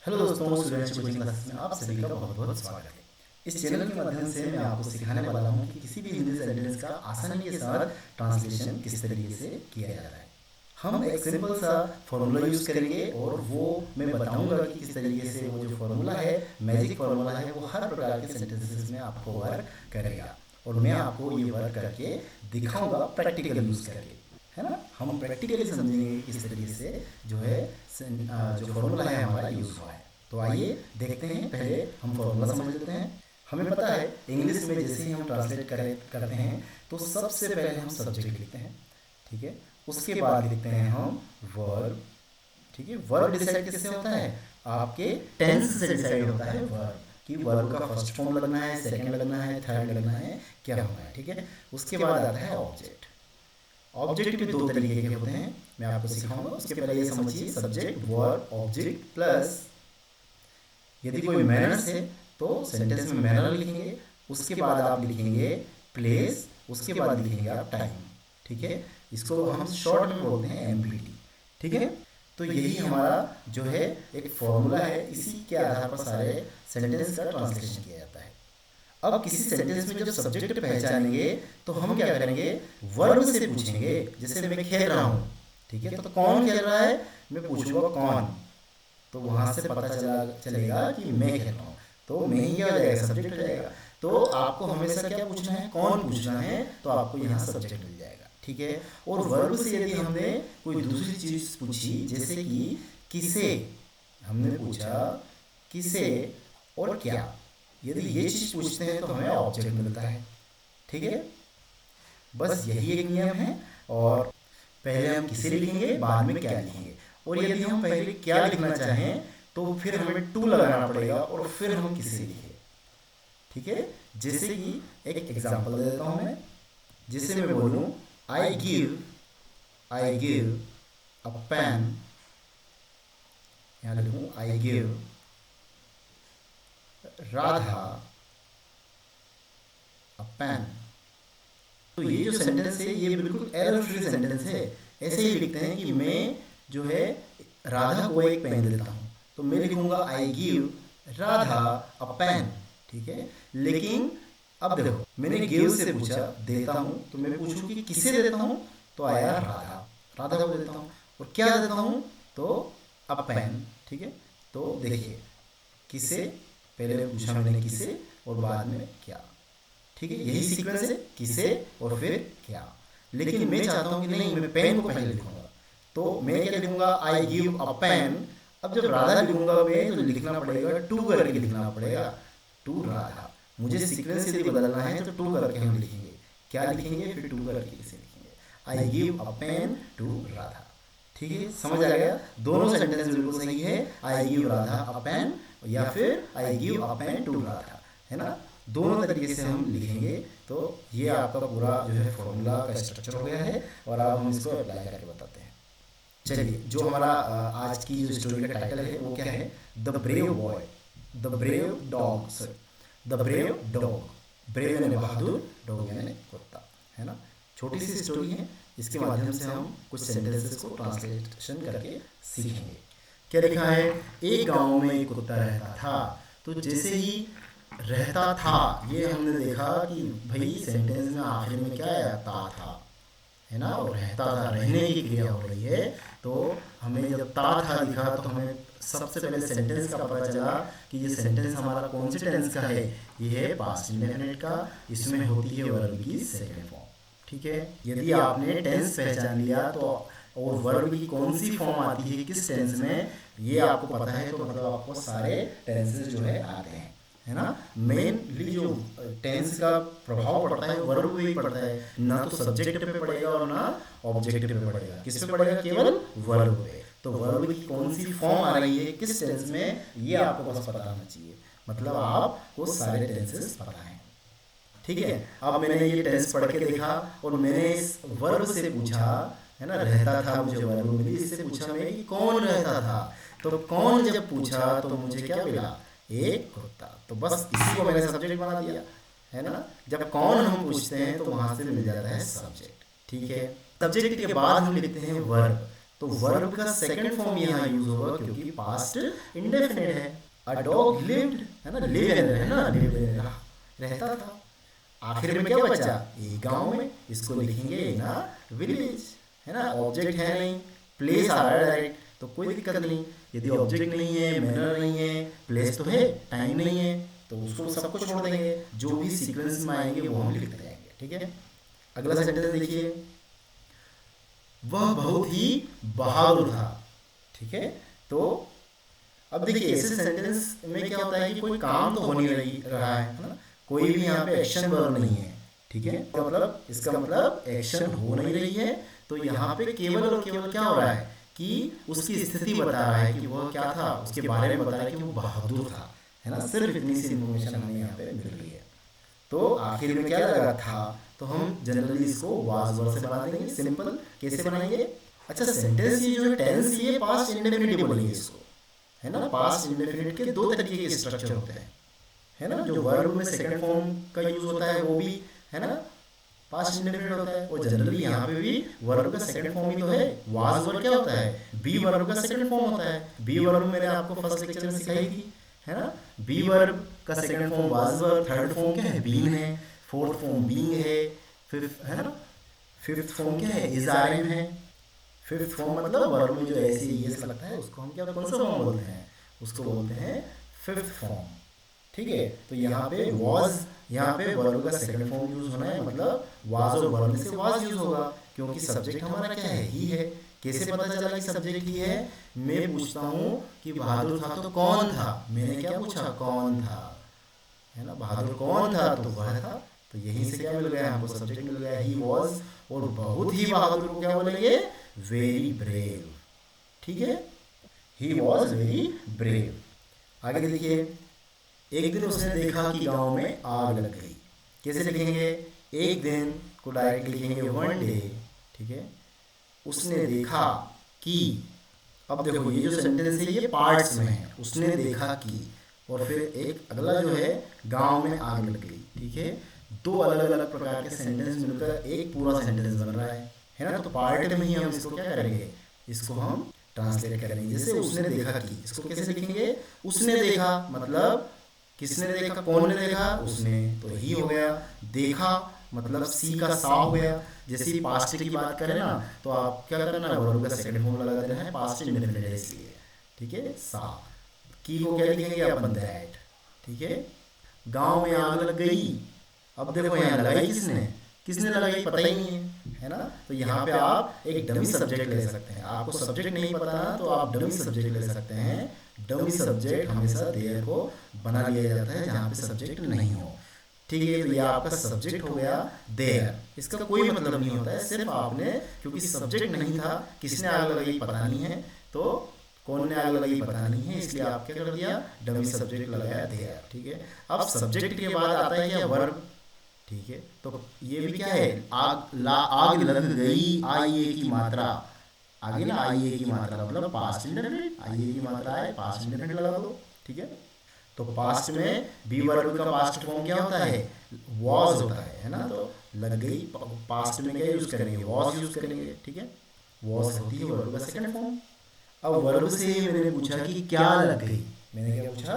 Hello दोस्तों, students coaching classes में आप सभी का बहुत बहुत स्वागत है। इस चैनल के माध्यम से मैं आपको सिखाने वाला हूँ कि किसी भी हिंदी सेंटेंस का आसानी के साथ ट्रांसलेशन किस तरीके से किया जाता है। हम एक सिंपल सा फॉर्मूला यूज़ करेंगे और वो मैं बताऊंगा कि किस तरीके से वो जो फॉर्मूला है, मैजिक फॉर्मूला है, वो हर प्रकार के सेंटेंसेस में आपको वर्क करेगा और मैं आपको ये वर्क करके दिखाऊंगा प्रैक्टिकल यूज़ करके, है ना। हम प्रैक्टिकली समझेंगे किस तरीके से जो है जो फॉर्मूला है हमारा यूज़ हुआ है। तो आइए देखते हैं। पहले हम फॉर्मूला समझ लेते हैं। हमें पता है इंग्लिश में जैसे ही हम ट्रांसलेट करते हैं तो सबसे पहले हम सब्जेक्ट लिखते हैं, ठीक है। उसके बाद लिखते हैं हम वर्ब, ठीक है। वर्ब डिसाइड किससे होता है? आपके टेंस से डिसाइड होता है वर्ब कि वर्ब का फर्स्ट फॉर्म लगना है, सेकंड लगना है, थर्ड लगना है, क्या होना है, ठीक है। उसके बाद आता है ऑब्जेक्ट। ऑब्जेक्ट भी दो तरीके के होते हैं, मैं आपको सिखाऊंगा। उसके पहले ये समझिए, सब्जेक्ट वर्ब ऑब्जेक्ट प्लस यदि कोई मैनर्स है तो सेंटेंस में मैनर लिखेंगे, उसके बाद आप लिखेंगे प्लेस, उसके बाद लिखेंगे आप टाइम, ठीक है। इसको हम शॉर्ट में बोलते हैं एमपीटी, ठीक है। तो यही हमारा जो है एक फॉर्मूला है, इसी के आधार पर सारे सेंटेंस का ट्रांसलेशन किया जाता है। अब किसी सेंटेंस में जब सब्जेक्ट पहचानेंगे तो हम क्या करेंगे, वर्ब से पूछेंगे। जैसे मैं खेल रहा हूँ, ठीक है, तो कौन खेल रहा है, मैं पूछूंगा कौन, तो वहां से पता चलेगा कि मैं खेल रहा हूँ, तो मैं ही क्या हो जाएगा, सब्जेक्ट हो जाएगा। तो आपको हमेशा क्या पूछना है, कौन पूछना है, तो आपको यहाँ सब्जेक्ट मिल जाएगा, ठीक है। और वर्ब से यदि हमने कोई दूसरी चीज पूछी, जैसे कि किसे, हमने पूछा किसे और क्या, यदि ये चीज पूछते हैं तो हमें ऑब्जेक्ट मिलता है, ठीक है। बस यही एक नियम है। और पहले हम किसे लिखेंगे, बाद में क्या लिखेंगे। और यदि हम पहले क्या लिखना चाहें तो फिर हमें टू लगाना पड़ेगा और फिर हम किसे लिखें, ठीक है। जैसे कि एक एग्जांपल दे देता हूं मैं। जैसे मैं बोलूं आई गिव अ पेन, यहां लिखूं I give Radha a pen. तो ये जो सेंटेंस है ये बिल्कुल एरर फ्री सेंटेंस है। ऐसे ही लिखते हैं कि मैं जो है राधा को एक पेन देता हूँ, तो मैं लिखूंगा I give Radha a pen, ठीक है। लेकिन अब देखो, मैंने गिव से पूछा देता हूँ, तो मैं पूछूं कि किसे देता हूँ, तो आया राधा, राधा को देता हूँ। और क्या देता हूँ, तो अ पेन, ठीक है। तो देखिए, किसे पहले पूछा मैंने किसे और बाद में क्या, ठीक है। यही सीक्वेंस है, किसे और फिर क्या। लेकिन मैं चाहता हूं कि नहीं, मैं पेन को पहले लिखूंगा, तो मैं क्या लिखूंगा, आई गिव अ पेन। अब जब राधा लिखूंगा मैं तो लिखना पड़ेगा टू करके लिखना पड़ेगा, टू राधा। मुझे सीक्वेंस यदि बदलना है तो टू करके हम लिखेंगे, क्या लिखेंगे, फिर टू करके इसे लिखेंगे, I give a pen to Radha, ठीक है। समझ आ गया, दोनों सेंटेंस बिल्कुल सही है, I give Radha a pen या फिर I give a pen to Radha, है ना। दोनों तरीके से हम लिखेंगे। तो ये आपका पूरा जो है फॉर्मूला का स्ट्रक्चर हो गया है और अब हम इसको अप्लाई करके बताते हैं। चलिए, जो हमारा आज की जो स्टोरी का टाइटल है वो क्या है, the brave boy, the brave dog, sorry the brave dog. Brave यानी बहादुर, डॉग यानी कुत्ता, है ना। छोटी सी स्टोरी है, इसके माध्यम से हम कुछ सेंटेंसेस को ट्रांसलेशन करके सीखेंगे। क्या लिखा है, एक गांव में एक कुत्ता रहता था। तो जैसे ही रहता था, ये हमने देखा कि भाई सेंटेंस में आखिर में क्या आता था, है ना। और रहता था, रहने की क्रिया हो रही है। तो हमें जब ता था दिखा तो हमें सबसे पहले सेंटेंस का पता चला कि ये सेंटेंस हमारा कौन से टेंस का है, ये है पास्ट इंडेफिनिट का। इसमें होती है वर्ब की सेकंड फॉर्म, ठीक है। यदि आपने टेंस पहचान लिया तो और वर्ब की कौन सी फॉर्म आती है किस टेंस में, ये आपको पता है तो मतलब आपको सारे टेंसेस जो है आते हैं, है ना। मेनली जो टेंस का प्रभाव पड़ता है वर्ब पे ही पड़ता है, ना तो सब्जेक्ट पे पड़ेगा और ना ऑब्जेक्ट पे पड़ेगा। किस पे पड़ेगा, केवल वर्ब पे। तो वर्ब की कौन सी फॉर्म आ रही है किस टेंस में, ये आपको बस पता होना चाहिए। मतलब आपको सारे टेंसेस पता है, ठीक है। अब मैंने ये टेंस पढ़ के देखा और मैंने इस वर्ब से पूछा, है ना, रहता था, मुझे वर्ब मिली, इससे पूछा मैं कि कौन रहता था। तो कौन जब पूछा तो मुझे क्या मिला, एक कुत्ता। तो बस इसी को मैंने सब्जेक्ट बना दिया, है ना। जब कौन हम पूछते हैं तो वहां से मिल जाता है सब्जेक्ट, ठीक है। सब्जेक्ट के बाद हम लिखते हैं वर्ब। तो वर्ब का सेकंड फॉर्म यहाँ यूज होगा क्योंकि पास्ट इंडेफिनिट है। अ डॉग लिव्ड, है ना, लिव है ना, लिव रहता था। आखिर में क्या बचा, एक गांव में, इसको लिखेंगे ना विलेज, है ना। ऑब्जेक्ट है नहीं, प्लेस आ रहा है डायरेक्ट, तो कोई दिक्कत नहीं। यदि ऑब्जेक्ट नहीं है, मैनर नहीं है, प्लेस तो है, टाइम नहीं है, तो उसको सबको छोड़ देंगे, जो भी सीक्वेंस में आएंगे वो हम लिखते जाएंगे, ठीक है। अगला सेंटेंस देखिए, वह बहुत ही बहादुर था, ठीक है। तो अब देखिए ऐसे सेंटेंस में क्या होता है कि कोई काम तो हो नहीं रहा है ना, कोई भी यहाँ पे एक्शन वर्ब नहीं है, ठीक है। मतलब इसका मतलब एक्शन हो नहीं रही है, तो यहाँ पे केवल और केवल क्या हो रहा है कि उसकी स्थिति बता रहा है कि वह क्या था, उसके बारे में बता रहा है कि वो बहादुर था, है ना। सिर्फ इतनी सी इन्फॉर्मेशन हमें यहाँ पे मिल रही है। तो आखिर में क्या लगा था, तो हम जनरली इसको वाज वर्ब से बना देंगे। सिंपल कैसे बनाएंगे, अच्छा सेंटेंस ये जो है टेंस, ये पास्ट इंडेफिनिट बोलेंगे इसको, है ना। पास्ट इंडेफिनिट के दो तरीके के स्ट्रक्चर होते हैं, है ना। जो वर्ब में सेकंड फॉर्म का यूज होता है वो भी, है ना, पास्ट इंडेफिनिट होता है। और जनरली यहाँ पे भी वर्ब का सेकंड फॉर्म ही तो है। वाज वर्ब क्या होता है, बी वर्ब का सेकंड फॉर्म होता है। बी वर्ब मैंने आपको फर्स्ट लेक्चर में सिखाई थी, है ना। बी वर्ब का second form was verb, third form क्या है, बीन है, फोर्थ फॉर्म बीइंग है, फिफ्थ, है ना, फिफ्थ फॉर्म क्या है, इज आर एम है। फिफ्थ फॉर्म मतलब वर्ब में जो ऐसे ये लगता है उसको हम क्या, कौन सा फॉर्म बोलते हैं, उसको बोलते हैं फिफ्थ फॉर्म, ठीक है। तो यहाँ पे वाज, यहाँ पे वर्ब का सेकंड फॉर्म यूज होना है, मतलब वाज और वर्ब में से वाज यूज होगा, क्योंकि सब्जेक्ट हमारा क्या है, ही है। कैसे पता चला कि सब्जेक्ट ही है, मैं पूछता हूँ कि बहादुर था तो कौन था, मैंने क्या पूछा, कौन था, है ना। बहादुर कौन था, तो वह था। तो यहीं से क्या मिल गया हमको, सब्जेक्ट मिल गया, ही वॉज। और बहुत ही बहादुर को क्या बोलेंगे, वेरी ब्रेव, ठीक है। He was very brave. आगे देखिए, एक दिन उसने देखा कि गांव में आग लग गई। कैसे लिखेंगे, एक दिन को डायरेक्ट लिखेंगे वन डे, ठीक है। उसने देखा कि, अब देखो ये जो सेंटेंस है ये पार्ट्स में है, उसने देखा कि, और फिर एक अगला जो है गांव में आग लग गई, ठीक है। दो अलग अलग प्रकार के सेंटेंस मिलकर एक पूरा सेंटेंस बन रहा है ना। तो पार्ट में ही हम इसको क्या करेंगे, इसको हम ट्रांसलेट करेंगे। जैसे उसने देखा कि, इसको कैसे लिखेंगे, उसने देखा मतलब किसने देखा, कौन ने देखा, उसने, तो ही हो गया। देखा मतलब सी का सा हो गया। जैसे पास्ट की बात करें ना, तो आप क्या करना, वर्ब का सेकंड फॉर्म लगा देना है, पास्ट इंडेफिनिट है इसलिए, ठीक है। सा की को क्या लिखेंगे अपन, दैट, ठीक है। गांव में आग लग गई, अब देखो यहाँ लगाई किसने, किसने लगाई पता ही नहीं है ना। तो यहाँ पे आप एक डमी सब्जेक्ट ले सकते हैं। आपको सब्जेक्ट नहीं पता ना, तो आप डमी सब्जेक्ट ले सकते हैं। डमी सब्जेक्ट हमेशा देयर को बना लिया जाता है जहाँ पे सब्जेक्ट नहीं हो, ठीक है। तो ये आपका सब्जेक्ट हो गया देयर, इसका कोई मतलब नहीं होता है, सिर्फ आपने, क्योंकि सब्जेक्ट नहीं था, किसने आग लगाई पता नहीं है, तो कौन ने आग लगाई पता नहीं है, इसलिए आप क्या कर दिया, डमी सब्जेक्ट लगाया देयर, ठीक है। अब सब्जेक्ट के बाद आता है क्या, वर्ब, ठीक है। तो ये भी क्या है, आग लग गई, आई ए की मात्रा, आगे ना आई ए की मात्रा मतलब पास्ट इंडेफिनिट, आई ए की मात्रा है, पास्ट इंडेफिनिट लगा दो, ठीक है। तो पास्ट में बी वर्ब का पास्ट फॉर्म क्या होता है, वॉज होता है ना। तो लग गई, पास्ट में क्या यूज करेंगे, वॉज यूज करेंगे, ठीक है। वॉज होती है वर्ब का सेकंड फॉर्म। अब वर्ब से मैंने पूछा कि क्या लग गई, मैंने क्या पूछा,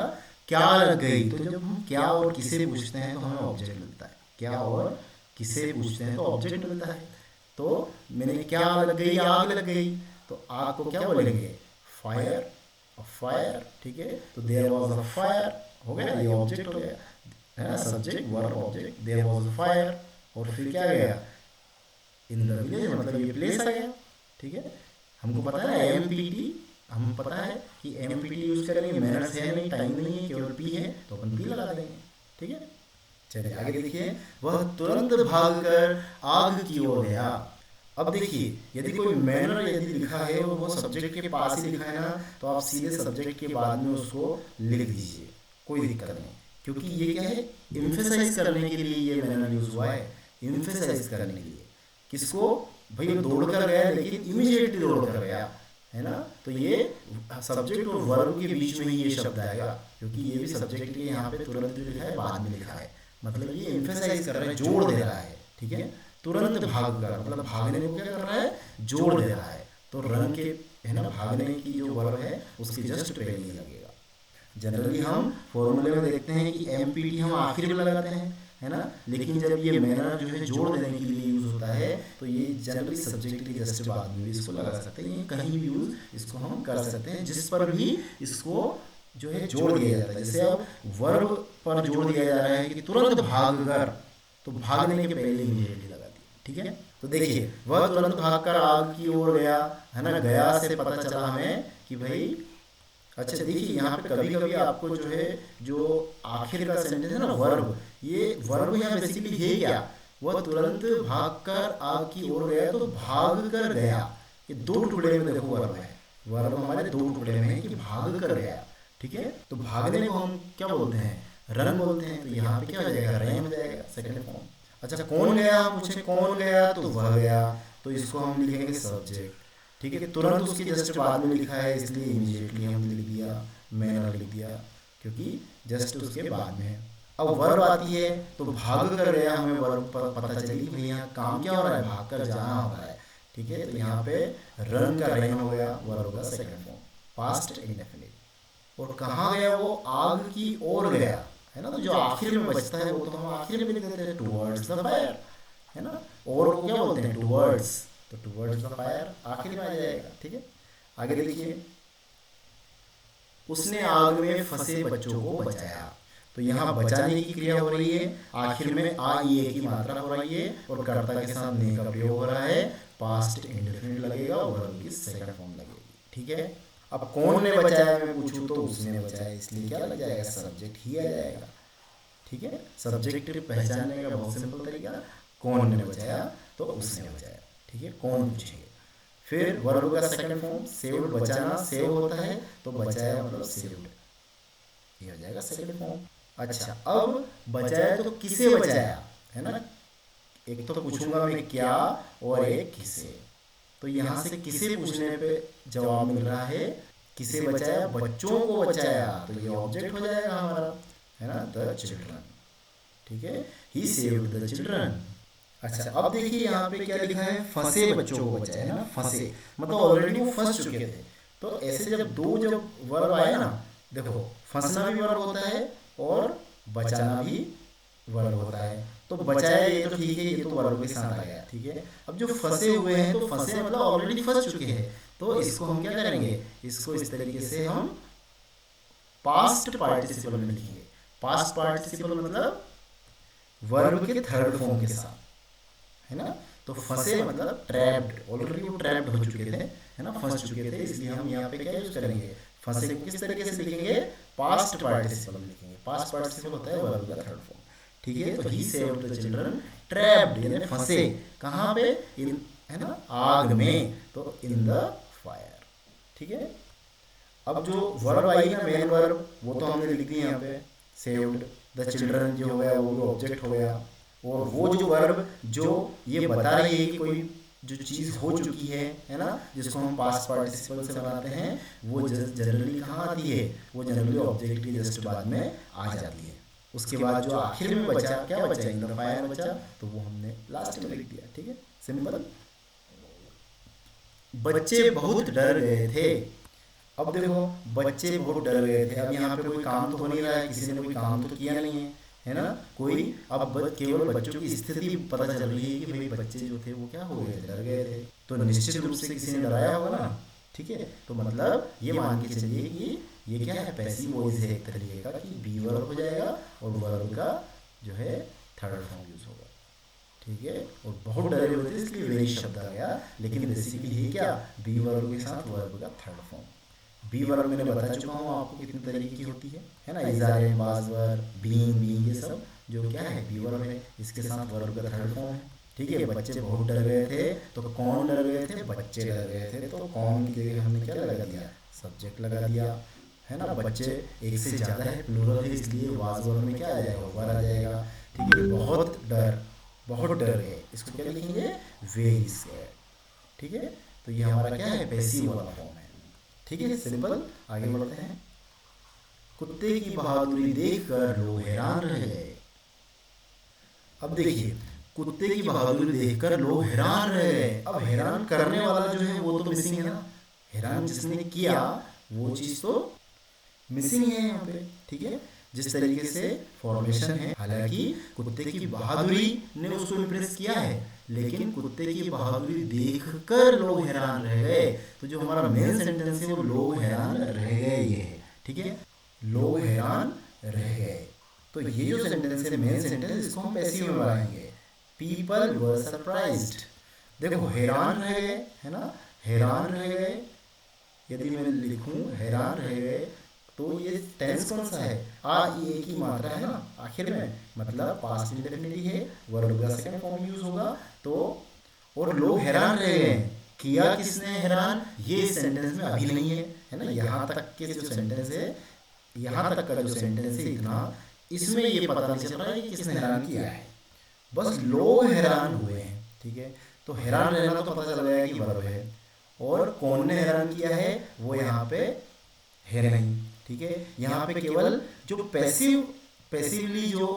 क्या लग गई। तो जब हम क्या और किसे पूछते हैं तो हमें ऑब्जेक्ट मिलता है, क्या और किसे पूछते हैं तो ऑब्जेक्ट मिलता है। तो मैंने क्या लग गई, आग लग गई, तो आग को क्या बोलेंगे, फायर, फायर, ठीक है। तो देयर वाज अ फायर, हो गया, ये ऑब्जेक्ट हो गया, है ना, subject verb object, there was a fire, और फिर क्या गया, इन द विलेज, मतलब ये प्लेस आ गया, ठीक है। हमको पता है एमपीटी, हम पता है कि एमपीटी यूज करेंगे, मैनर्स है नहीं, टाइम नहीं है, केवल पी है, तो अपन पी लगा देंगे, ठीक है। चलिए आगे देखिए, वह तुरंत भागकर आग की ओर गया। अब देखिए, यदि कोई मैनर यदि लिखा है और वो सब्जेक्ट के पास ही लिखा है ना, तो आप सीधे सब्जेक्ट के बाद में उसको लिख दीजिए, कोई दिक्कत नहीं, क्योंकि ये क्या है, इम्फेसाइज करने के लिए ये मैनर यूज हुआ है, इम्फेसाइज करने के लिए। किसको, भाई दौड़ कर गया लेकिन इमीडिएटली दौड़ कर गया, है ना। तो ये सब्जेक्ट और वर्ब के बीच में ही ये शब्द आएगा, क्योंकि ये भी सब्जेक्ट के यहाँ पे तुरंत लिखा है, बाद में लिखा है, मतलब ये इम्फेसाइज कर रहा है, जोड़ दे रहा है, ठीक है। तुरंत भाग कर मतलब भागने को क्या कर रहा है, जोड़ दे रहा है। तो रन के है ना भागने की जो वर्ब है उसके जस्ट पहले ही लगेगा। जनरली हम फॉर्मूले में देखते हैं कि एमपीटी हम आखिर में लगाते हैं, है ना, लेकिन जब ये मैनर जो है जोड़ देने के लिए यूज होता है तो ये जनरली सब्जेक्ट के जस्ट बाद में भी इसको लगा सकते हैं, ये कहीं भी यूज इसको हम कर सकते हैं जिस पर भी इसको जो है जोड़ दिया जाता है। जैसे अब वर्ब पर जोड़ दिया जा रहा है कि तुरंत भाग कर, तो भागने के पहले इमीडिएटली लगा दिया, ठीक है। तो देखिए वह तुरंत भागकर आग की ओर गया, है ना, गया से पता चला हमें कि भाई, अच्छा देखिए यहाँ पे कभी कभी आपको जो है जो आखिर का सेंटेंस है ना वर्ब, ये वर्ब यहाँ बेसिकली है क्या, वह तुरंत भागकर आग की ओर गया, तो भाग कर गया, ये दो टुकड़े में देखो वर्ब है, वर्ब हमारे दो टुकड़े में है कि भाग कर गया, ठीक है। तो भागने को हम क्या बोलते हैं, रन बोलते हैं, तो यहाँ पे क्या हो जाएगा, रन हो जाएगा सेकंड फॉर्म। अच्छा कौन गया, पूछे कौन गया, तो वह गया, तो इसको हम लिखेंगे सब्जेक्ट, ठीक है। तुरंत उसके जस्ट बाद में लिखा है इसलिए इमीडिएटली हमने लिख दिया, मैंने लिख दिया, क्योंकि जस्ट उसके बाद में है। अब वर्ब आती है तो भाग कर गया, हमें वर्ब पर पता चली भाई यहाँ काम क्या हो रहा है, भाग कर जाना हो रहा है, ठीक है। तो यहाँ पे रन का रन हो गया वर्ब का सेकंड फॉर्म, पास्ट इंडेफिनिट। और कहाँ गया, वो आग की ओर गया, है ना, तो जो आखिर में बचता है वो तो हम आखिर में लिख देते हैं टुवर्ड्स द फायर, है ना, और को क्या बोलते हैं टुवर्ड्स, तो टुवर्ड्स द फायर आखिर में आ जाएगा, ठीक है। आगे देखिए, उसने आग में फंसे बच्चों को बचाया, तो यहाँ बचाने की क्रिया हो रही है, आखिर में आ ये की मात्रा हो रही है और कर्ता के साथ ने का प्रयोग हो रहा है, पास्ट इंडेफिनिट लगेगा और वर्ब की सेकंड फॉर्म लगेगी, ठीक है। अब कौन ने बचाया मैं पूछूं तो उसने बचाया, इसलिए क्या लग जाएगा, सब्जेक्ट ही आ जाएगा, ठीक है। सब्जेक्ट पहचानने का बहुत सिंपल तरीका, कौन ने बचाया तो उसने बचाया, ठीक है, कौन पूछेंगे। फिर वर्ब का सेकंड फॉर्म सेव्ड, बचाना सेव होता है तो बचाया मतलब सेव्ड, ये हो जाएगा सेकंड फॉर्म। अच्छा अब बचाया तो किसे बचाया, है ना, एक तो पूछूंगा मैं क्या और एक किसे, तो यहाँ से किसे पूछने पे जवाब मिल रहा है, किसे बचाया, बच्चों को बचाया, तो ये ऑब्जेक्ट हो जाएगा हमारा, है ना, द चिल्ड्रन, ठीक है, ही सेव्ड द चिल्ड्रन। अच्छा अब देखिए यहाँ पे क्या लिखा है, फंसे बच्चों को बचाया, है ना, फंसे मतलब ऑलरेडी वो फंस चुके थे, तो ऐसे जब वर्ब आए ना, देखो फंसना भी वर्ब होता है और बचाना भी वर्ब होता है, तो बचाया ये तो ठीक है, ये तो वर्ब के साथ आ गया, ठीक है। अब जो फंसे हुए हैं, तो फंसे मतलब ऑलरेडी फंस चुके हैं, तो इसको हम क्या करेंगे, इसको इस तरीके से हम पास्ट पार्टिसिपल में लिखेंगे, पास्ट पार्टिसिपल मतलब वर्ब के थर्ड फॉर्म के साथ, है ना, तो फंसे मतलब ट्रैप्ड, ऑलरेडी वो ट्रैप्ड हो चुके थे, है ना, फंस चुके थे, इसलिए हम यहाँ पे क्या यूज करेंगे, फंसे को किस तरीके से लिखेंगे, पास्ट पार्टिसिपल लिखेंगे, पास्ट पार्टिसिपल होता है वर्ब का थर्ड फॉर्म, ठीक है। तो ही सेव्ड द चिल्ड्रन ट्रैप्ड, यानी फंसे कहाँ पे, इन, है ना, आग में, तो इन द फायर, ठीक है। अब जो वर्ब आई ना मेन वर्ब, वो तो हमने लिख दी यहाँ पे, सेव्ड द चिल्ड्रन जो हो गया वो ऑब्जेक्ट हो गया, और वो जो वर्ब जो ये बता रही है कि कोई जो चीज़ हो चुकी है ना, जिसको हम पास्ट पार्टिसिपल से बनाते हैं, वो जनरली कहाँ आती है, वो जनरली ऑब्जेक्ट के जस्ट बाद में आ जाती है। उसके बाद जो आखिर में बचा, क्या बचा, इन द फायर बचा, तो वो हमने लास्ट में लिख दिया, ठीक है, सिंपल। बच्चे बहुत डर गए थे, अब देखो बच्चे बहुत डर गए थे, अब यहाँ पे कोई काम तो हो नहीं रहा है, किसी ने कोई काम तो किया नहीं है ना, कोई, अब केवल बच्चों की स्थिति पता चल रही है कि भाई बच्चे जो थे वो क्या हो गए, डर गए थे, तो निश्चित रूप से किसी ने डराया होगा ना, ठीक है। तो मतलब ये मान के चलिए कि ये क्या है, पैसिव वॉइस है एक तरीके का, कि बी वर्ब हो जाएगा और वर्ब का जो है थर्ड फॉर्म यूज होगा, ठीक है। और बहुत डरे हुए थे इसलिए वेरी शब्द आ गया, लेकिन बेसिकली ये क्या, बी वर्ब के साथ वर्ब का थर्ड फॉर्म। बी वर्ब मैंने बता चुका हूँ आपको कितनी तरीके की होती है ना, इज़ार, बाज़वर, बीइंग, ये सब जो क्या है बी वर्ब है, इसके साथ वर्ब का थर्ड फॉर्म है, ठीक है। बच्चे बहुत डर गए थे, तो कौन डर गए थे, बच्चे डर गए थे, तो कौन की जगह हमने क्या लगा दिया, सब्जेक्ट लगा दिया, है ना। बच्चे एक से ज़्यादा है, प्लूरल है, इसलिए वाज वर्ब में क्या आ जाएगा, वर आ जाएगा, ठीक है। बहुत डर गए, इसको क्या लिखेंगे, वेरी स्कैर्ड, ठीक है। तो ये हमारा क्या है, पैसिव वाला फॉर्म है, ठीक है, सिंपल। आगे बढ़ते हैं, कुत्ते की बहादुरी देखकर लोग हैरान रह गए। अब देखिए कुत्ते की बहादुरी देखकर लोग हैरान रह गए। अब हैरान करने वाला जो है वो तो मिसिंग है ना, हैरान जिसने किया वो चीज़ तो मिसिंग है यहाँ पे, ठीक है। जिस तरीके से फॉर्मेशन है, हालांकि कुत्ते की बहादुरी ने उसको इम्प्रेस किया है, लेकिन कुत्ते की बहादुरी देखकर लोग हैरान रह गए। तो जो हमारा मेन सेंटेंस है वो लोग हैरान रह गए ये है, ठीक है, लोग हैरान रह गए। तो ये जो सेंटेंस है मेन सेंटेंस, इसको हम पैसिव में बनाएंगे, पीपल वर सरप्राइज्ड। देखो हैरान रह गए है ना, हैरान रह गए, यदि मैं लिखूं हैरान रह गए तो ये टेंस कौन सा है, आ ये एक ही मात्रा है ना आखिर में, मतलब पास्ट इंडेफिनिट है, वर्ब का सेकंड फॉर्म यूज होगा। तो और लोग हैरान रह गए, किया किसने हैरान, ये इस सेंटेंस में अभी नहीं है ना, यहाँ तक के जो सेंटेंस है, यहाँ तक का जो सेंटेंस है इतना, इसमें ये पता नहीं चल रहा है कि किसने हैरान किया है, बस लोग हैरान हुए हैं, ठीक है। तो हैरान रहना तो पता चल गया कि वर्ब है, और कौन ने हैरान किया है वो यहाँ पे है नहीं, ठीक है। यहाँ पे केवल जो पैसिवली जो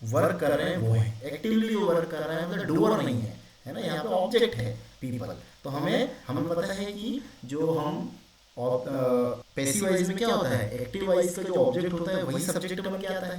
वर्क कर रहे हैं वो है, एक्टिवली जो वर्क कर रहे हैं मतलब डूअर नहीं है ना, यहाँ पे ऑब्जेक्ट है पीपल। तो हमें पता है कि जो हम पैसिव वाइज में क्या होता है, एक्टिव वाइज का जो ऑब्जेक्ट होता है वही सब्जेक्ट बन के आता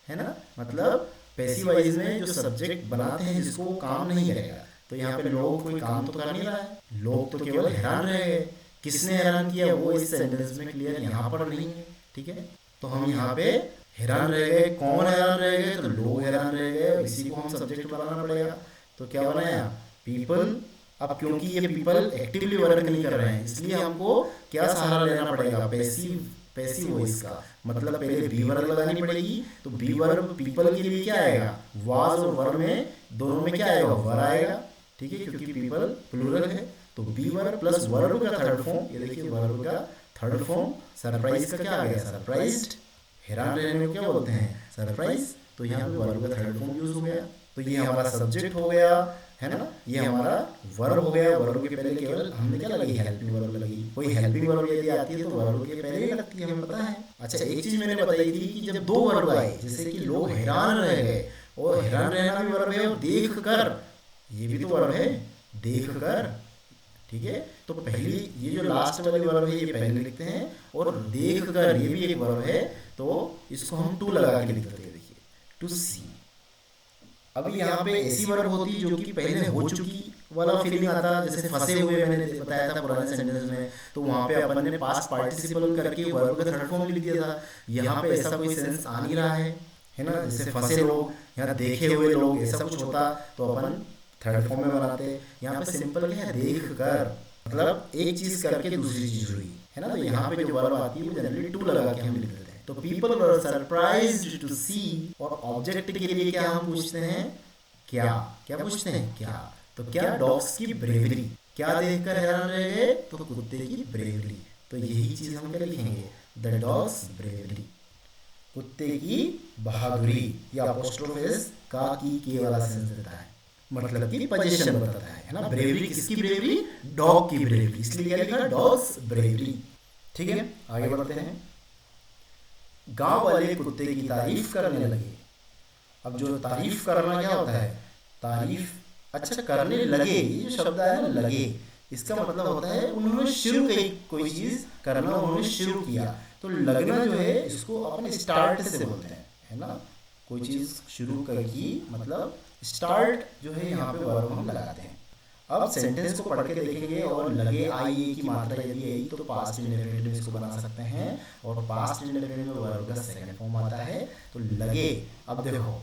है ना, मतलब पैसिव वाइज में जो सब्जेक्ट बनाते हैं जिसको वो काम नहीं करेगा। तो यहाँ पे लोग कोई काम तो कर नहीं रहा है, लोग तो केवल हैरान रह गए, किसने हैरान किया वो इस सेंटेंस में क्लियर यहाँ पर नहीं है, ठीक है। तो हम यहाँ पे हैरान रह गए, कौन हैरान रह गए, तो लोग हैरान रह गए, इसी को हम सब्जेक्ट बनाना पड़ेगा। तो क्या बनाया, पीपल। अब क्योंकि ये पीपल एक्टिवली वर्क नहीं कर रहे हैं, इसलिए हमको क्या सहारा लेना पड़ेगा, पैसिव वॉइस का, मतलब पहले बी वर्ब लगानी पड़ेगी। तो बी वर्ब पीपल के लिए क्या आएगा, वाज और वर में दोनों में क्या आएगा, वर आएगा, ठीक है, क्योंकि पीपल प्लूरल है। तो बी वर्ब प्लस वर्ब का थर्ड फॉर्म, ये देखिए वर्ब का थर्ड फॉर्म सरप्राइज का क्या आ गया, सरप्राइज्ड। हैरान रहने को क्या बोलते हैं, सरप्राइज। तो यहाँ पे वर्ब का थर्ड फॉर्म यूज हो गया। तो ये हमारा सब्जेक्ट हो गया है ना, ये हमारा वर्ब हो गया। वर्ब के पहले केवल हमने क्या लगी, हेल्पिंग वर्ब लगी। कोई हेल्पिंग वर्ब यदि आती है तो वर्ब के पहले ही लगती है, हमें पता है। अच्छा, एक चीज मैंने बताई थी कि जब दो वर्ब आए, जैसे कि लोग हैरान रह गए, और हैरान रहना भी वर्ब है, और देख कर ये भी तो वर्ब है, देख कर, ठीक है। तो पहली ये जो लास्ट वाली वर्ब है ये पहले लिखते हैं, और देख कर ये भी एक वर्ब है, तो इसको हम टू लगा के लिखते हैं, देखिए टू सी। अभी यहाँ पे ऐसी वर्ब होती जो कि पहले हो चुकी वाला फीलिंग आता, जैसे फंसे हुए मैंने बताया था पुराने सेंटेंस में, तो वहाँ पे अपन ने पास्ट पार्टिसिपल करके वर्ब का थर्ड फॉर्म लिख दिया था। यहाँ पे ऐसा कोई सेंस आ नहीं रहा है ना, जैसे फंसे लोग या देखे हुए लोग, ऐसा कुछ होता तो अपन थर्ड फॉर्म में बनाते। यहाँ पे सिंपल क्या है, देख कर, मतलब एक चीज करके दूसरी चीज हुई है ना। तो यहाँ पे जो वर्ब आती है वो जनरली टू लगा के हम लिख देते हैं। तो पीपल वर सरप्राइज्ड टू सी, और ऑब्जेक्ट के लिए क्या हम पूछते हैं, क्या, क्या पूछते हैं, क्या। तो क्या, डॉग्स की ब्रेवरी, क्या देखकर हैरान रह गए, तो कुत्ते की ब्रेवरी। तो यही चीज हम क्या लिखेंगे, द डॉग्स ब्रेवरी, कुत्ते की बहादुरी। या अपोस्ट्रोफेस का की के वाला सेंस देता है, मतलब कि पोजीशन बताता है ना। ब्रेवरी किसकी ब्रेवरी, डॉग की ब्रेवरी, इसलिए क्या लिखा, डॉग्स ब्रेवरी, ठीक है। आगे बढ़ते हैं। गांव वाले कुत्ते की तारीफ करने लगे। अब जो तारीफ करना क्या होता है, तारीफ, अच्छा करने लगे, ये जो शब्द आया ना लगे, इसका मतलब होता है उन्होंने शुरू की कोई चीज करना, उन्होंने शुरू किया। तो लगना जो है इसको अपन स्टार्ट से बोलते हैं, है ना। कोई चीज शुरू की मतलब स्टार्ट जो है यहाँ पे वर्ब हम लगाते हैं। अब सेंटेंस को पढ़ के देखेंगे, और लगे आई ए की मात्रा यदि आई तो पास्ट इंडेफिनिट में इसको बना सकते हैं, और पास्ट इंडेफिनिट में वर्ब का सेकंड फॉर्म आता है। तो लगे, अब देखो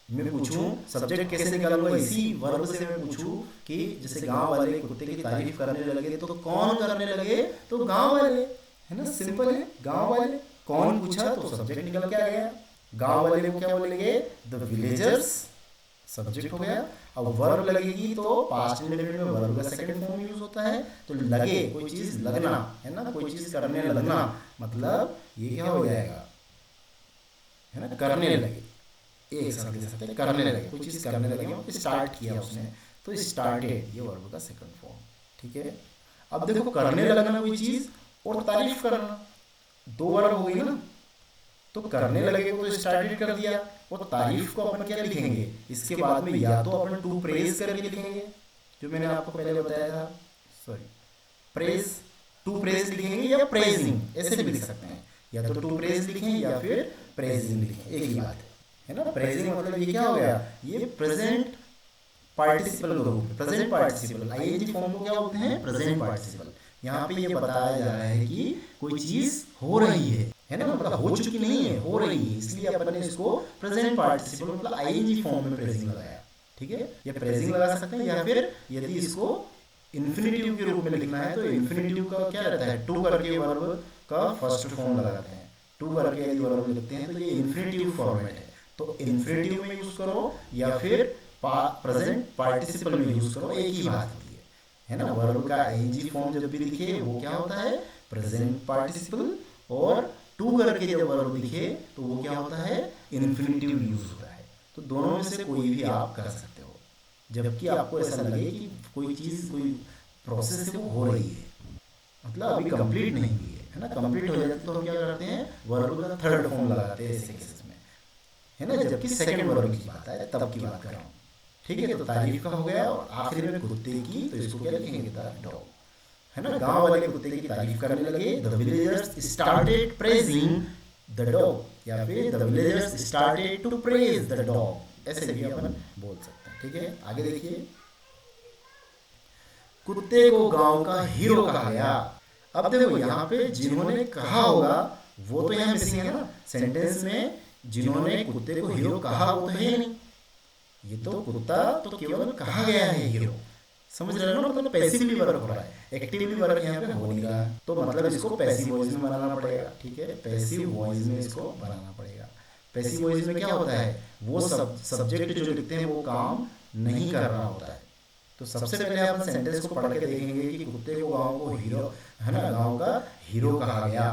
मैं पूछूं सब्जेक्ट कैसे निकालूंगा, इसी वर्ब से मैं पूछूं कि जैसे गांव वाले कुत्ते की तारीफ करने लगे, तो कौन करने लगे, तो गांव वाले, है ना, सिंपल है, गांव वाले। कौन पूछा तो सब्जेक्ट निकल के आ गया, गांव वाले को क्या बोलेंगे, द विलेजर्स, सब्जेक्ट हो गया। अब वर्ब लगेगी तो पास्ट इंडेफिनिट में वर्ब का सेकंड फॉर्म यूज होता है। तो लगे, कोई चीज लगना, है ना, कोई चीज करने लगना, मतलब ये क्या हो जाएगा, है ना, करने लगे, एक साथ ले सकते हैं, करने लगे, कोई चीज करने लगे, स्टार्ट किया उसने, तो स्टार्टेड, ये वर्ब का सेकंड फॉर्म, ठीक है। अब देखो करने लगना कोई चीज और तारीफ करना, दो वर्ब हो गई ना, तो करने लगे को तो स्टार्टेड कर दिया, और तारीफ को अपन क्या लिखेंगे, इसके बाद में या तो अपन टू प्रेज करके लिखेंगे, जो मैंने आपको पहले बताया था, सॉरी प्रेज, टू प्रेज लिखेंगे या प्रेजिंग ऐसे भी लिख सकते हैं, या तो टू प्रेज लिखें या फिर प्रेजिंग लिखें, एक ही बात है ना। प्रेजिंग मतलब ये क्या हो गया, ये प्रेजेंट पार्टिसिपल का रूप, प्रेजेंट पार्टिसिपल, आईएनजी फॉर्म को क्या बोलते हैं, प्रेजेंट पार्टिसिपल। यहाँ पे ये बताया जा रहा है कि कोई चीज हो रही है ना, मतलब हो चुकी नहीं है, हो रही है, इसलिए अपन ने इसको प्रेजेंट पार्टिसिपल मतलब आईएनजी फॉर्म में प्रेजिंग लगाया। ठीक है, ये प्रेजिंग लगा सकते हैं, या फिर यदि इसको इन्फिनिटिव के रूप में लिखना है तो इन्फिनिटिव का क्या रहता है, टू करके वर्ब का फर्स्ट फॉर्म लगाते हैं, टू करके यदि वर्ब लिखते हैं तो ये इन्फिनिटिव फॉर्मेट है, तो इन्फिनिटिव में यूज करो या फिर प्रेजेंट पार्टिसिपल में यूज करो, एक ही बात होती है ना। वर्ब का आईएनजी फॉर्म जब भी लिखे वो क्या होता है, प्रेजेंट पार्टिसिपल, और टू करके जब वर्ब लिखे तो वो क्या होता है, इन्फिनिटिव यूज होता है। तो दोनों में से कोई भी आप कर सकते हो, जबकि आपको ऐसा लगे कि कोई चीज, कोई प्रोसेस है वो हो रही है, मतलब अभी कंप्लीट नहीं हुई है ना। कंप्लीट हो जाती तो हम क्या करते हैं, वर्ब का थर्ड फॉर्म लगाते हैं ऐसे केसेस में, है ना, जबकि सेकंड वर्ब की बात है तब की बात कर रहा हूँ। ठीक है, तो तारीफ का हो गया, और आखिर में कुत्ते की, तो इसको क्या लिखेंगे, द डॉग, है ना। गांव वाले कुत्ते की तारीफ करने लगे, the villagers started praising the dog, या फिर the villagers started to praise the dog, ऐसे भी अपन बोल सकते हैं। ठीक है, आगे देखिए, कुत्ते को गांव का हीरो कहा गया। अब देखो यहाँ पे जिन्होंने कहा होगा वो तो यहाँ मिसिंग है ना, सेंटेंस में जिन्होंने कुत्ते को हीरो कहा वो तो है नहीं, ये तो कुत्ता तो केवल कहा गया है हीरो, समझ रहे हो ना, मतलब पैसिवली वर्क हो रहा है, एक्टिवली वर्क यहाँ पे हो नहीं रहा है, तो मतलब इसको पैसिव वॉइस में बनाना पड़ेगा। ठीक है, पैसिव वॉइस में इसको बनाना पड़ेगा। पैसिव वॉइस में क्या होता है, वो सब्जेक्ट जो लिखते हैं वो काम नहीं कर रहा होता है। तो सबसे पहले हम सेंटेंस को पढ़ के देखेंगे कि कुत्ते को गांव को हीरो, है ना, गांव का हीरो कहा गया।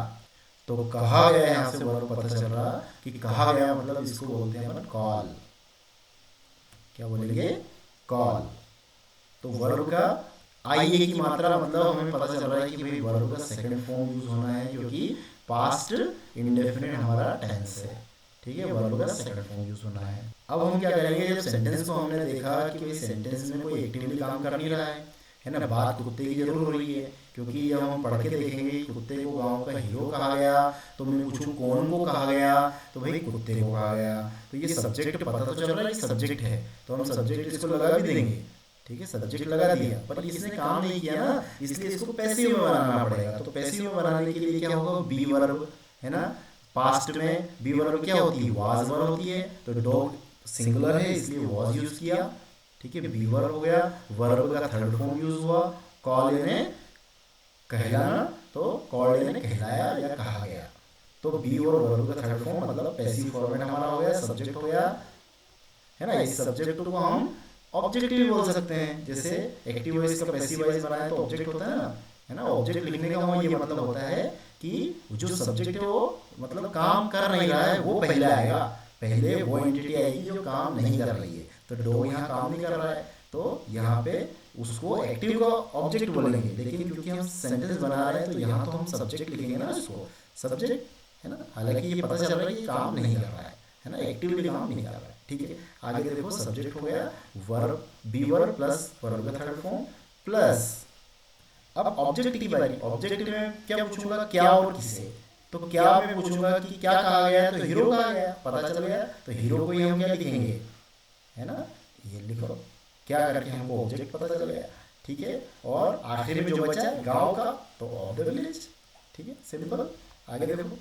तो कहा गया, यहाँ से वर्ब पता चल रहा कि कहा गया मतलब इसको बोलते हैं अपन कॉल, क्या बोलेंगे, कॉल। तो वर्ब का आईए की मात्रा मतलब हमें पता चल रहा है कि भाई वर्ब का सेकंड फॉर्म यूज होना है, क्योंकि पास्ट इंडेफिनिट हमारा टेंस है। ठीक है, वर्ब का सेकंड फॉर्म यूज होना है। अब हम क्या करेंगे, जब सेंटेंस को हमने देखा कि भाई सेंटेंस में कोई एक्टिवली काम कर नहीं रहा है ना, बात कुत्ते की जरूर हो रही है, क्योंकि जब हम पढ़ के देखेंगे कि कुत्ते को गांव का हीरो कहा गया, तो मैं पूछूं कौन को कहा गया, तो भाई कुत्ते को कहा गया। तो ये सब्जेक्ट पता तो चल रहा है कि सब्जेक्ट है, तो हम सब्जेक्ट इसको लगा भी देंगे। ठीक है, सब्जेक्ट लगा दिया, पर इसने काम नहीं किया ना, इसलिए इसको पैसिव में बनाना पड़ेगा। तो पैसिव में बनाने के लिए क्या होगा, बी वर्ब, है ना, पास्ट में बी वर्ब क्या होती है, वाज वर्ब होती है, तो डॉग सिंगुलर है इसलिए वाज यूज किया। ठीक है, बी वर्ब हो गया, वर्ब का थर्ड फॉर्म यूज हुआ, कॉल यानी कहलाना, तो कॉल्ड यानी कहलाया या कहा गया। तो बी और वर्ब का थर्ड फॉर्म मतलब पैसिव फॉर्मेट हमारा हो गया, सब्जेक्ट हो गया, है ना। इस सब्जेक्ट को हम ऑब्जेक्ट भी बोल सकते हैं, जैसे एक्टिव वॉइस का पैसिव वॉइस बनाए तो ऑब्जेक्ट होता है ना, है ना। ऑब्जेक्ट लिखने का वहाँ ये मतलब होता है कि जो सब्जेक्ट है वो मतलब काम कर नहीं रहा है वो पहले आएगा, पहले वो एंटिटी आएगी जो काम नहीं कर रही है। तो डॉग यहाँ काम नहीं कर रहा है, तो यहाँ पे उसको एक्टिव का ऑब्जेक्ट बोलेंगे, लेकिन क्योंकि हम सेंटेंस बना रहे हैं तो यहाँ तो हम सब्जेक्ट लिखेंगे ना उसको, सब्जेक्ट, है ना। हालांकि ये पता चल रहा है कि काम नहीं कर रहा है ना, एक्टिवली काम नहीं कर रहा है। ठीक है, आगे देखो, सब्जेक्ट हो गया verb, be verb plus verb का थर्ड फॉर्म प्लस, अब ऑब्जेक्ट की बारी। ऑब्जेक्ट में क्या पूछूंगा, क्या और किसे, तो क्या मैं पूछूंगा कि क्या कहा गया है, तो हीरो कहा गया, पता चल गया। तो हीरो को ही हम क्या लिखेंगे, है ना, ये लिखो क्या करके हमको ऑब्जेक्ट पता चल गया। ठीक है, और आखिर में जो बचा है गांव का, तो ऑफ द विलेज। ठीक है, सिंपल। आगे देखो,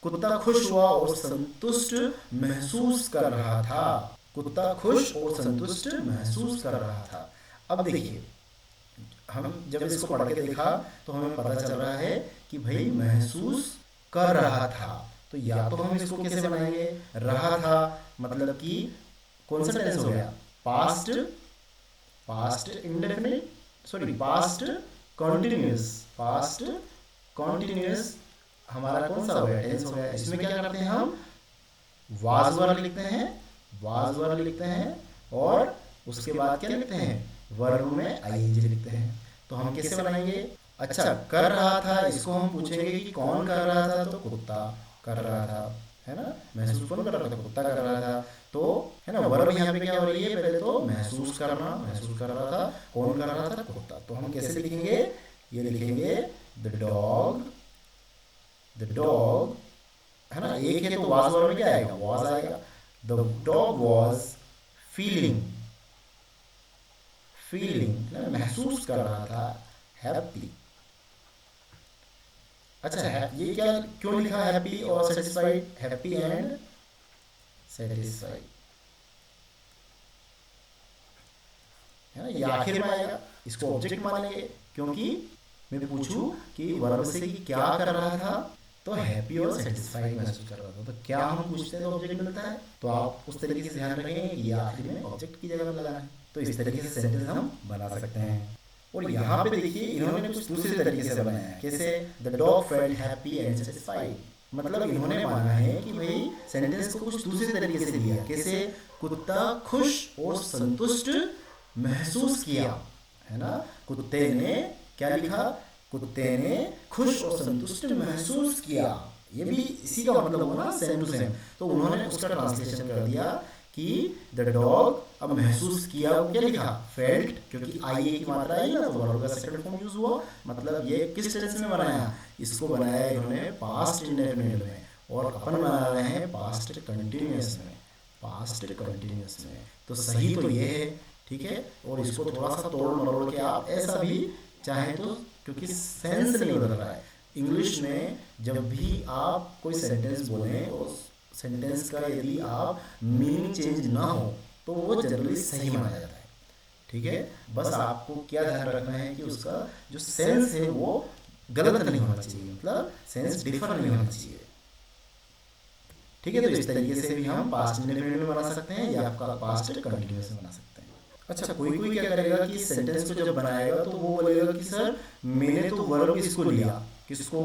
कुत्ता खुश हुआ और संतुष्ट महसूस कर रहा था। कुत्ता खुश और संतुष्ट महसूस कर रहा था। अब देखिए, हम जब इसको पढ़ के देखा तो हमें पता चल रहा है कि भाई महसूस कर रहा था, तो या तो हम इसको कैसे बनाएंगे, रहा था मतलब कि कौन सा टेंस हो गया, past, past indefinite, sorry past continuous, past continuous हमारा कौन सा हो गया, टेंस हो गया। इसमें क्या करते हैं हम, वाज वर्ब लिखते हैं, वाज वर्ब लिखते हैं, और उसके बाद क्या लिखते हैं, वर्ब में आईएनजी लिखते हैं। तो हम कैसे बनाएंगे, अच्छा कर रहा था, इसको हम पूछेंगे कि कौन कर रहा था, तो कुत्ता, कर रहा था, है ना। महसूस कौन कर रहा था, कुत्ता कर रहा था। तो है ना, वर्ब यहाँ पे क्या हो रही है, पहले तो महसूस करना, महसूस कर रहा था, कौन कर रहा था, कुत्ता। तो हम कैसे लिखेंगे, ये लिखेंगे द डॉग, द डॉग, है ना, एक है तो वाज वर्ब में क्या आएगा, वाज आएगा। The dog was feeling, feeling महसूस कर रहा था, हैप्पी। अच्छा है, ये क्या क्यों लिखा हैप्पी और सेटिस्फाइड, हैप्पी एंड सेटिस्फाइड, है ना, ये आखिर में आएगा, इसको ऑब्जेक्ट मानेंगे। क्योंकि मैं पूछूं कि वर्ब से कि क्या कर रहा था, तो हैप्पी और सेटिस्फाइड महसूस कर रहा था, तो क्या हम पूछते हैं तो ऑब्जेक्ट मिलता है। तो आप उस तरीके से ध्यान रखेंगे कि ये आखिर में ऑब्जेक्ट की जगह लगाना है। तो इस तरीके से सेंटेंस हम बना सकते हैं। और यहाँ पे देखिए इन्होंने कुछ दूसरे तरीके से बनाया है, कैसे, the dog felt happy and satisfied. मतलब इन्होंने माना है कि भाई सेंटेंस को कुछ दूसरे तरीके से लिया, कैसे, कुत्ता खुश और संतुष्ट महसूस किया, है ना। कुत्ते ने क्या लिखा, कुत्ते ने खुश और संतुष्ट महसूस किया। ये भी इसी का मतलब हुआ ना, सेम टू सेम। तो उन्होंने उसका ट्रांसलेशन कर दिया कि द डॉग, अब महसूस किया वो क्या लिखा, फेल्ट, क्योंकि आई ए की मात्रा आई ना, तो वर्ब का सेकंड फॉर्म यूज हुआ। मतलब ये किस टेंस में बनाया, इसको बनाया इन्होंने पास्ट इंडेफिनिट में, और अपन बना रहे हैं पास्ट कंटिन्यूअस में, पास्ट कंटिन्यूअस में। तो सही तो ये है, ठीक है। और इसको थोड़ा सा तोड़ मरोड़ के आप ऐसा भी चाहे तो, क्योंकि सेंस नहीं बदल रहा है। इंग्लिश में जब भी आप कोई सेंटेंस बोलें और सेंटेंस का यदि आप मीनिंग चेंज ना हो तो वो जनरली सही माना जाता है, ठीक है। बस आपको क्या ध्यान रखना है कि उसका जो सेंस है वो गलत नहीं होना चाहिए, मतलब सेंस डिफर नहीं होना चाहिए, ठीक है। तो इस तरीके से भी हम पास्ट इंडेफिनिट में बना सकते हैं या आपका पास्ट कंटिन्यूअस में बना सकते हैं। अच्छा, कोई कोई क्या करेगा कि सेंटेंस को जब बनाएगा तो वो बोलेगा कि सर मैंने तो वर्ब इसको लिया, किसको,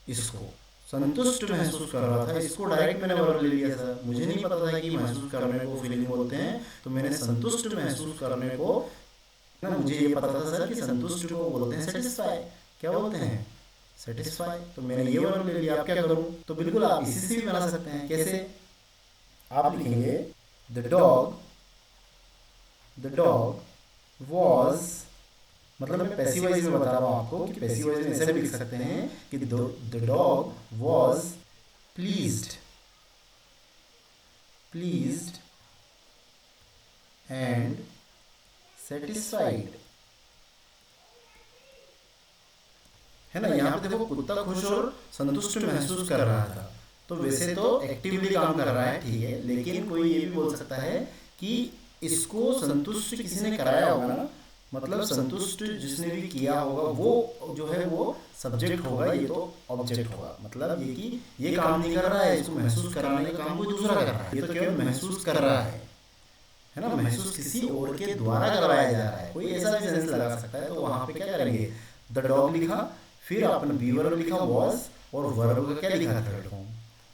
इसको, संतुष्ट महसूस कर रहा था, इसको डायरेक्ट मैंने वर्ब ले लिया सर, मुझे नहीं पता था कि महसूस करने को फीलिंग बोलते हैं, तो मैंने संतुष्ट महसूस करने को ना, मुझे ये पता था सर कि संतुष्ट को बोलते हैं सेटिस्फाई, क्या बोलते हैं, सेटिस्फाई। तो मैंने ये वर्ब ले लिया, आप क्या करूं। तो बिल्कुल आप इसी से भी बना सकते हैं, कैसे, आप लिखेंगे the dog, the dog was, मतलब मैं पैसिव वॉइस में बता रहा हूँ आपको कि पैसिव वॉइस में ऐसे भी लिख सकते हैं कि the dog was pleased, pleased and satisfied, है ना। यहाँ पे देखो कुत्ता खुश और संतुष्ट महसूस कर रहा था, तो वैसे तो एक्टिवली काम कर रहा है, ठीक है, लेकिन कोई ये भी बोल सकता है कि इसको संतुष्ट किसी ने कराया होगा ना, मतलब संतुष्ट जिसने भी किया होगा वो जो है वो सब्जेक्ट होगा, ये तो ऑब्जेक्ट होगा। मतलब ये कि ये काम नहीं कर रहा है, इसको महसूस कराने का काम कोई दूसरा कर रहा है, ये तो केवल महसूस कर रहा है ना। महसूस किसी और के द्वारा करवाया जा रहा है, कोई ऐसा भी सेंस लगा सकता है। तो वहाँ पे क्या करेंगे, द डॉग लिखा, फिर आपने बी वर्ब लिखा वॉज, और वर्ब का क्या लिखा, थर्ड फॉर्म।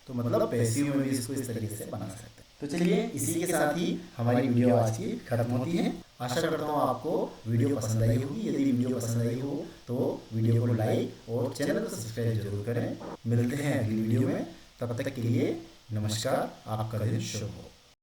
तो मतलब पैसिव में भी इसको इस तरीके से बना सकते हैं। तो चलिए इसी के साथ ही हमारी वीडियो आज की खत्म होती है। आशा करता हूँ आपको वीडियो पसंद आई होगी। यदि वीडियो पसंद आई हो तो वीडियो को लाइक और चैनल को सब्सक्राइब जरूर करें। मिलते हैं अगली वीडियो में, तब तक के लिए नमस्कार, आपका दिन शुभ हो।